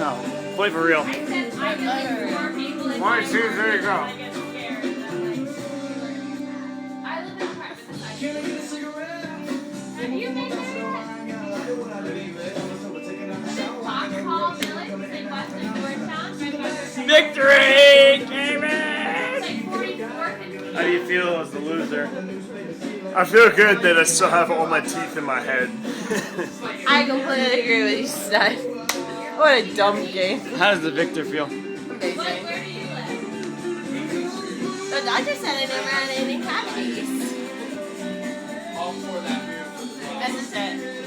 No, play for real. I said I did more people in One, two, there you go. I get scared. I live in an apartment. Have you been there? Foxhall Village, in Western Georgetown, right by Victory, Kamin! It's like 44th and How do you feel as the loser? I feel good that I still have all my teeth in my head. I completely agree with you, Stud. What a dumb game. How does the victor feel? Amazing. Where do you live? The doctor said I never had any cavities. All for that. That's just it.